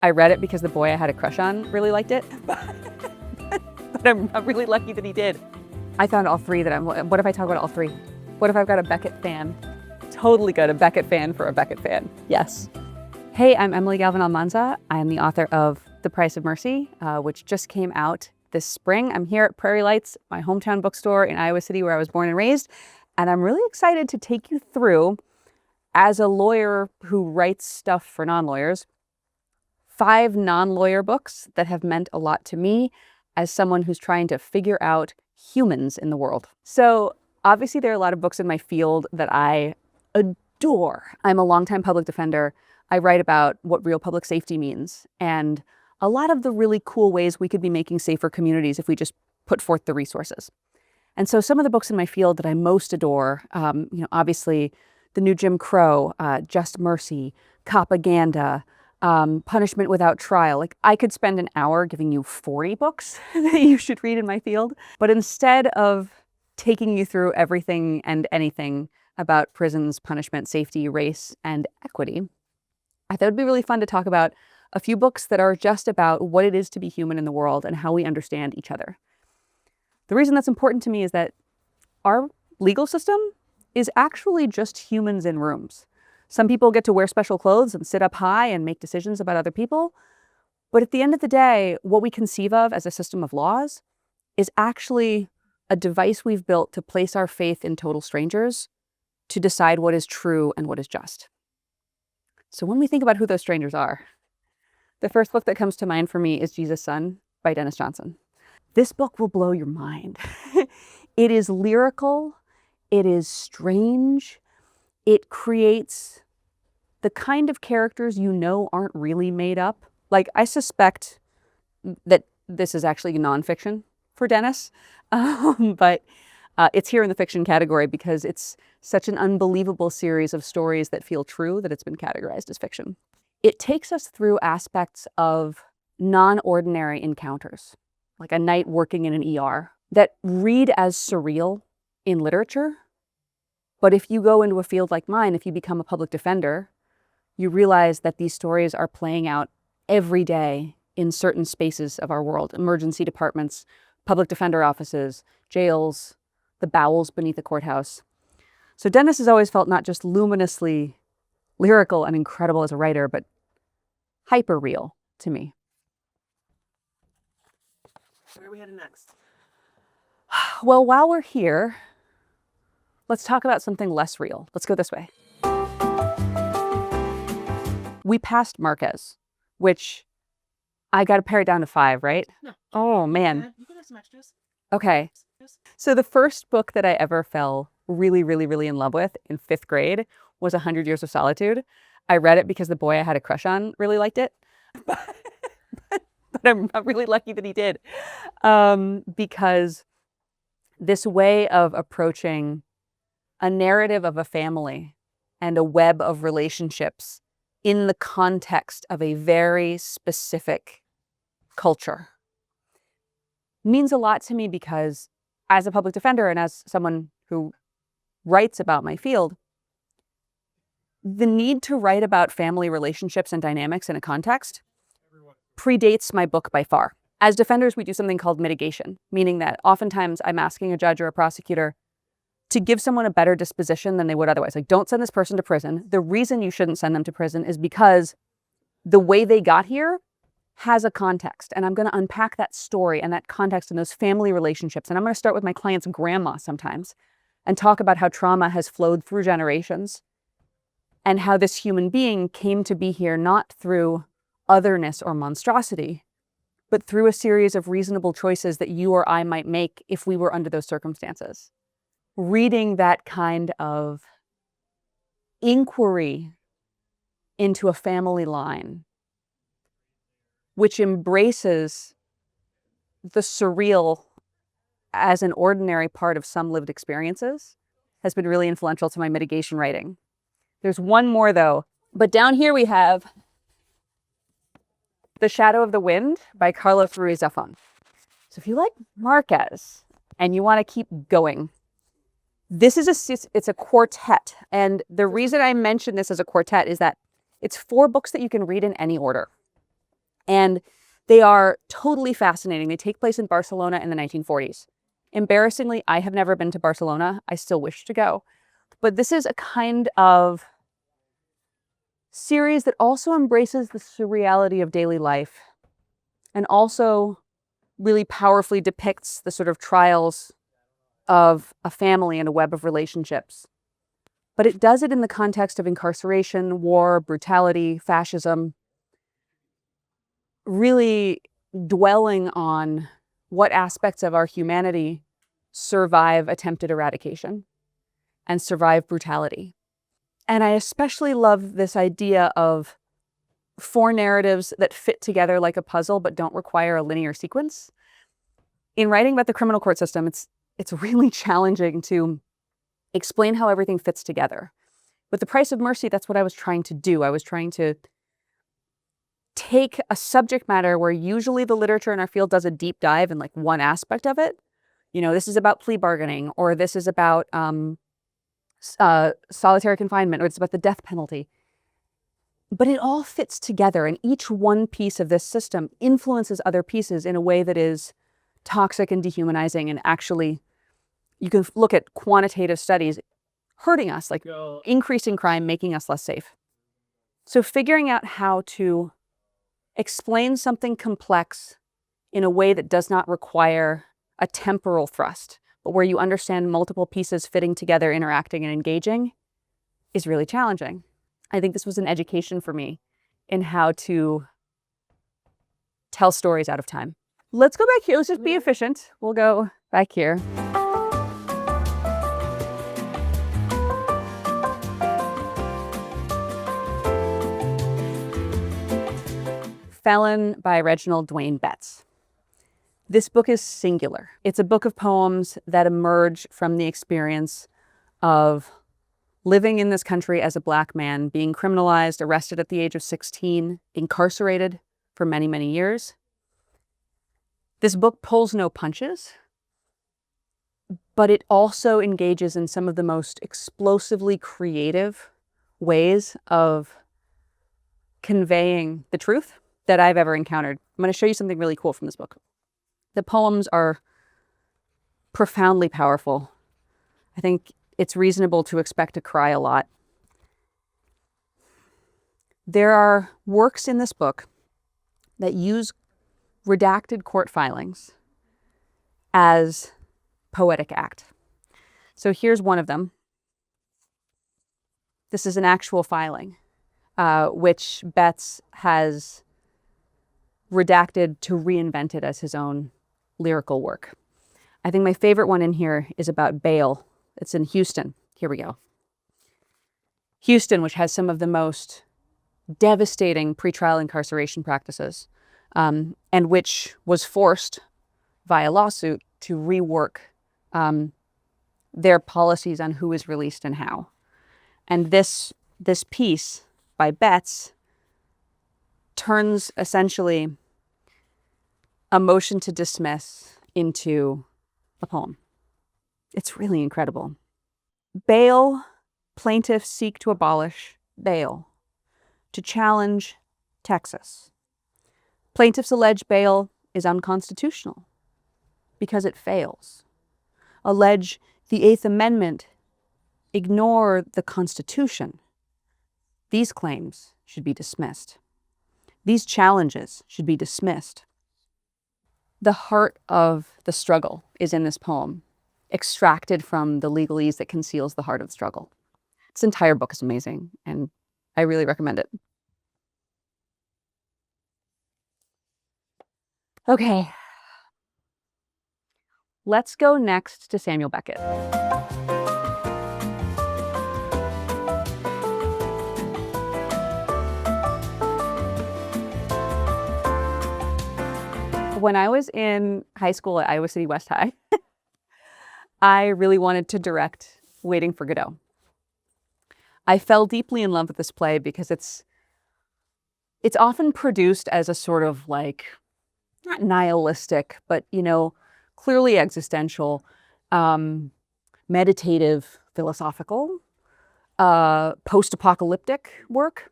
I read it because the boy I had a crush on really liked it, but I'm really lucky that he did. I found all three what if I talk about all three? What if I've got a Beckett fan? Totally got a Beckett fan for a Beckett fan, yes. Hey, I'm Emily Galvin Almanza. I'm the author of The Price of Mercy, which just came out this spring. I'm here at Prairie Lights, my hometown bookstore in Iowa City where I was born and raised, and I'm really excited to take you through, as a lawyer who writes stuff for non-lawyers, 5 non-lawyer books that have meant a lot to me as someone who's trying to figure out humans in the world. So obviously there are a lot of books in my field that I adore. I'm a longtime public defender. I write about what real public safety means and a lot of the really cool ways we could be making safer communities if we just put forth the resources. And so some of the books in my field that I most adore, obviously the new Jim Crow, Just Mercy, Copaganda, Punishment Without Trial. Like, I could spend an hour giving you 40 books that you should read in my field. But instead of taking you through everything and anything about prisons, punishment, safety, race, and equity, I thought it'd be really fun to talk about a few books that are just about what it is to be human in the world and how we understand each other. The reason that's important to me is that our legal system is actually just humans in rooms. Some people get to wear special clothes and sit up high and make decisions about other people. But at the end of the day, what we conceive of as a system of laws is actually a device we've built to place our faith in total strangers to decide what is true and what is just. So when we think about who those strangers are, the first book that comes to mind for me is Jesus' Son by Denis Johnson. This book will blow your mind. It is lyrical. It is strange. It creates the kind of characters you know aren't really made up. Like, I suspect that this is actually nonfiction for Denis, but it's here in the fiction category because it's such an unbelievable series of stories that feel true that it's been categorized as fiction. It takes us through aspects of non-ordinary encounters, like a night working in an ER, that read as surreal in literature. But if you go into a field like mine, if you become a public defender, you realize that these stories are playing out every day in certain spaces of our world: emergency departments, public defender offices, jails, the bowels beneath the courthouse. So Denis has always felt not just luminously lyrical and incredible as a writer, but hyper real to me. Where are we headed next? Well, while we're here, let's talk about something less real. Let's go this way. We passed Márquez, which I got to pare it down to 5, right? No. Oh, man. You can have some extras. Okay. So the first book that I ever fell really, really, really in love with in 5th grade was 100 Years of Solitude. I read it because the boy I had a crush on really liked it. But I'm really lucky that he did. Because this way of approaching a narrative of a family and a web of relationships in the context of a very specific culture means a lot to me, because as a public defender and as someone who writes about my field, the need to write about family relationships and dynamics in a context predates my book by far. As defenders, we do something called mitigation, meaning that oftentimes I'm asking a judge or a prosecutor to give someone a better disposition than they would otherwise. Like, don't send this person to prison. The reason you shouldn't send them to prison is because the way they got here has a context. And I'm going to unpack that story and that context and those family relationships. And I'm going to start with my client's grandma sometimes and talk about how trauma has flowed through generations and how this human being came to be here not through otherness or monstrosity, but through a series of reasonable choices that you or I might make if we were under those circumstances. Reading that kind of inquiry into a family line, which embraces the surreal as an ordinary part of some lived experiences, has been really influential to my mitigation writing. There's one more though, but down here we have The Shadow of the Wind by Carlos Ruiz Zafón. So if you like Márquez and you want to keep going, this is it's a quartet. And the reason I mention this as a quartet is that it's 4 books that you can read in any order. And they are totally fascinating. They take place in Barcelona in the 1940s. Embarrassingly, I have never been to Barcelona. I still wish to go. But this is a kind of series that also embraces the surreality of daily life and also really powerfully depicts the sort of trials of a family and a web of relationships. But it does it in the context of incarceration, war, brutality, fascism, really dwelling on what aspects of our humanity survive attempted eradication and survive brutality. And I especially love this idea of 4 narratives that fit together like a puzzle but don't require a linear sequence. In writing about the criminal court system, it's really challenging to explain how everything fits together. With The Price of Mercy, that's what I was trying to do. I was trying to take a subject matter where usually the literature in our field does a deep dive in like one aspect of it. You know, this is about plea bargaining, or this is about solitary confinement, or it's about the death penalty. But it all fits together, and each one piece of this system influences other pieces in a way that is toxic and dehumanizing, and actually, you can look at quantitative studies hurting us, like increasing crime, making us less safe. So figuring out how to explain something complex in a way that does not require a temporal thrust, but where you understand multiple pieces fitting together, interacting and engaging, is really challenging. I think this was an education for me in how to tell stories out of time. Let's go back here. Let's just be efficient. We'll go back here. Felon by Reginald Dwayne Betts. This book is singular. It's a book of poems that emerge from the experience of living in this country as a Black man, being criminalized, arrested at the age of 16, incarcerated for many, many years. This book pulls no punches, but it also engages in some of the most explosively creative ways of conveying the truth that I've ever encountered. I'm going to show you something really cool from this book. The poems are profoundly powerful. I think it's reasonable to expect to cry a lot. There are works in this book that use redacted court filings as poetic act. So here's one of them. This is an actual filing, which Betts has redacted to reinvent it as his own lyrical work. I think my favorite one in here is about bail. It's in Houston. Here we go. Houston, which has some of the most devastating pretrial incarceration practices, and which was forced via lawsuit to rework their policies on who is released and how. And this piece by Betts turns essentially a motion to dismiss into a poem. It's really incredible. Bail, plaintiffs seek to abolish bail, to challenge Texas. Plaintiffs allege bail is unconstitutional because it fails. Allege the Eighth Amendment ignore the Constitution. These claims should be dismissed. These challenges should be dismissed. The heart of the struggle is in this poem, extracted from the legalese that conceals the heart of the struggle. This entire book is amazing, and I really recommend it. Okay. Let's go next to Samuel Beckett. When I was in high school at Iowa City West High, I really wanted to direct Waiting for Godot. I fell deeply in love with this play because it's often produced as a sort of like, not nihilistic, but, you know, clearly existential, meditative, philosophical, post-apocalyptic work.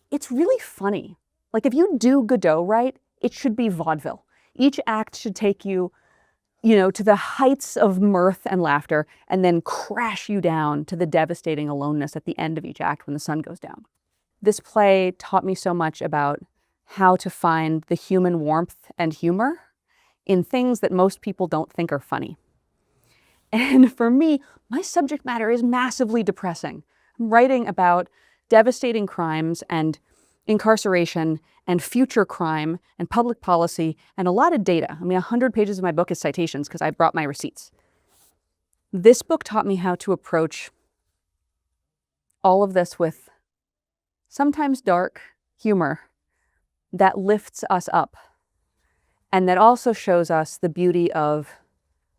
It's really funny. Like if you do Godot right, it should be vaudeville. Each act should take you, to the heights of mirth and laughter and then crash you down to the devastating aloneness at the end of each act when the sun goes down. This play taught me so much about how to find the human warmth and humor in things that most people don't think are funny. And for me, my subject matter is massively depressing. I'm writing about devastating crimes and incarceration and future crime and public policy and a lot of data. 100 pages of my book is citations because I brought my receipts. This book taught me how to approach all of this with sometimes dark humor that lifts us up and that also shows us the beauty of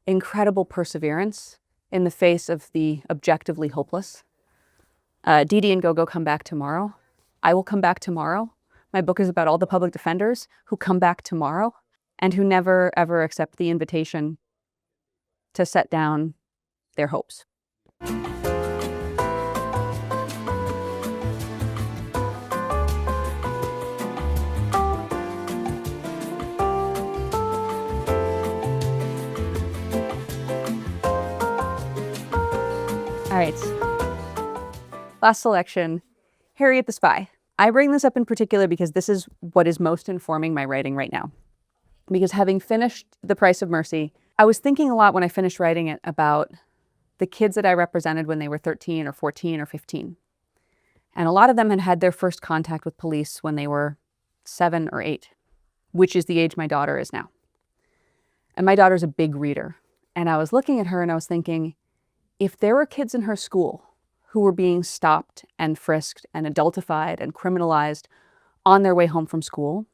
incredible perseverance in the face of the objectively hopeless. Dee Dee and Gogo come back tomorrow. I will come back tomorrow. My book is about all the public defenders who come back tomorrow and who never, ever accept the invitation to set down their hopes. All right, last selection, Harriet the Spy. I bring this up in particular because this is what is most informing my writing right now. Because having finished The Price of Mercy, I was thinking a lot when I finished writing it about the kids that I represented when they were 13 or 14 or 15. And a lot of them had had their first contact with police when they were 7 or 8, which is the age my daughter is now. And my daughter's a big reader. And I was looking at her and I was thinking, if there were kids in her school who were being stopped and frisked and adultified and criminalized on their way home from school,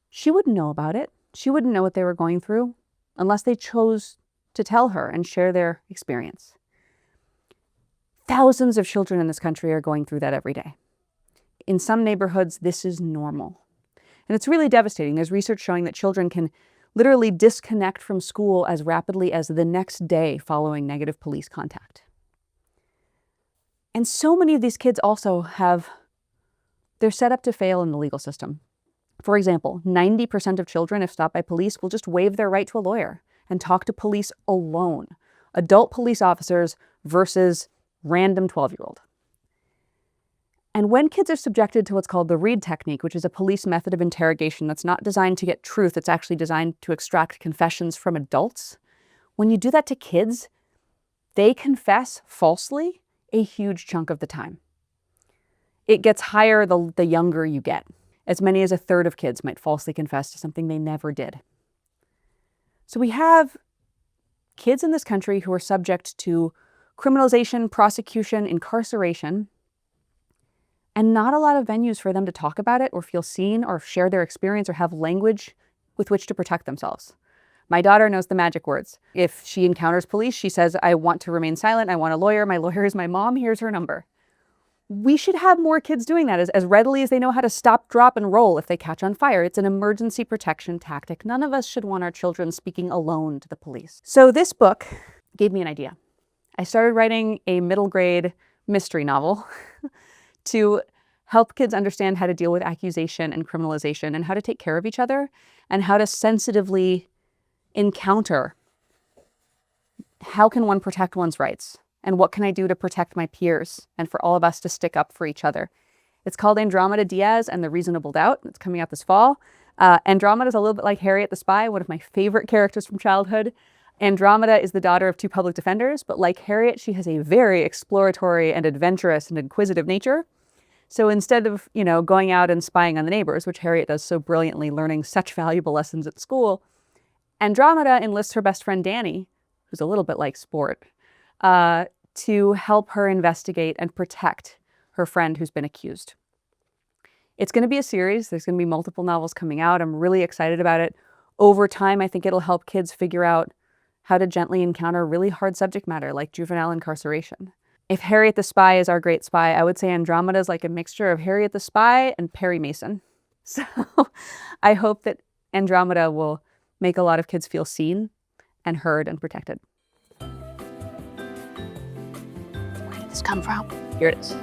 she wouldn't know about it. She wouldn't know what they were going through unless they chose to tell her and share their experience. Thousands of children in this country are going through that every day. In some neighborhoods, this is normal. And it's really devastating. There's research showing that children can literally disconnect from school as rapidly as the next day following negative police contact. And so many of these kids also they're set up to fail in the legal system. For example, 90% of children, if stopped by police, will just waive their right to a lawyer and talk to police alone. Adult police officers versus random 12-year-old. And when kids are subjected to what's called the Reid technique, which is a police method of interrogation that's not designed to get truth, it's actually designed to extract confessions from adults, when you do that to kids, they confess falsely a huge chunk of the time. It gets higher the younger you get. As many as a third of kids might falsely confess to something they never did. So we have kids in this country who are subject to criminalization, prosecution, incarceration, and not a lot of venues for them to talk about it or feel seen or share their experience or have language with which to protect themselves. My daughter knows the magic words. If she encounters police, she says, I want to remain silent. I want a lawyer. My lawyer is my mom. Here's her number. We should have more kids doing that as readily as they know how to stop, drop, and roll if they catch on fire. It's an emergency protection tactic. None of us should want our children speaking alone to the police. So this book gave me an idea. I started writing a middle grade mystery novel to help kids understand how to deal with accusation and criminalization and how to take care of each other and how to sensitively encounter how can one protect one's rights and what can I do to protect my peers and for all of us to stick up for each other. It's called Andromeda Diaz and the Reasonable Doubt. It's coming out this fall. Andromeda is a little bit like Harriet the Spy, one of my favorite characters from childhood. Andromeda is the daughter of 2 public defenders, but like Harriet, she has a very exploratory and adventurous and inquisitive nature. So instead of, going out and spying on the neighbors, which Harriet does so brilliantly, learning such valuable lessons at school, Andromeda enlists her best friend Danny, who's a little bit like Sport, to help her investigate and protect her friend who's been accused. It's going to be a series. There's going to be multiple novels coming out. I'm really excited about it. Over time, I think it'll help kids figure out how to gently encounter really hard subject matter like juvenile incarceration. If Harriet the Spy is our great spy, I would say Andromeda is like a mixture of Harriet the Spy and Perry Mason. So I hope that Andromeda will make a lot of kids feel seen and heard and protected. Where did this come from? Here it is.